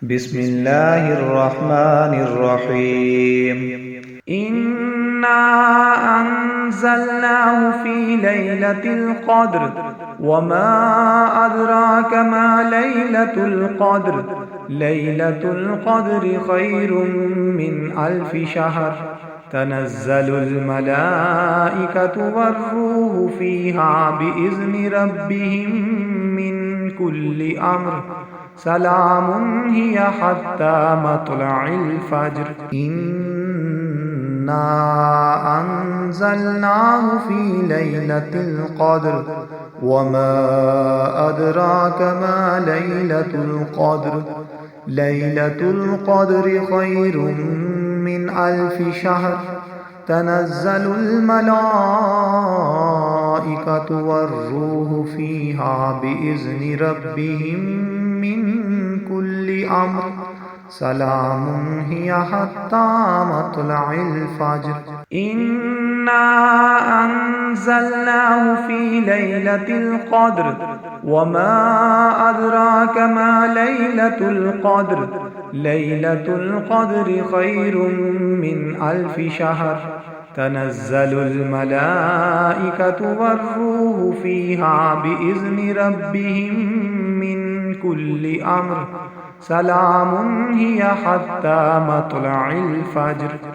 بسم الله الرحمن الرحيم إنا أنزلناه في ليلة القدر وما أدراك ما ليلة القدر ليلة القدر خير من 1000 شهر تنزل الملائكة والروح فيها بإذن ربهم من كل أمر سلام هي حتى مطلع الفجر إنا أنزلناه في ليلة القدر وما أدراك ما ليلة القدر ليلة القدر خير من 1000 شهر تنزل الملائكة والروح فيها بإذن ربهم من كل أمر سلام هي حتى مطلع الفجر إنا أنزلناه في ليلة القدر وما أدراك ما ليلة القدر ليلة القدر خير من 1000 شهر تنزل الملائكة والروح فيها بإذن ربهم من كل أمر سلام هي حتى مطلع الفجر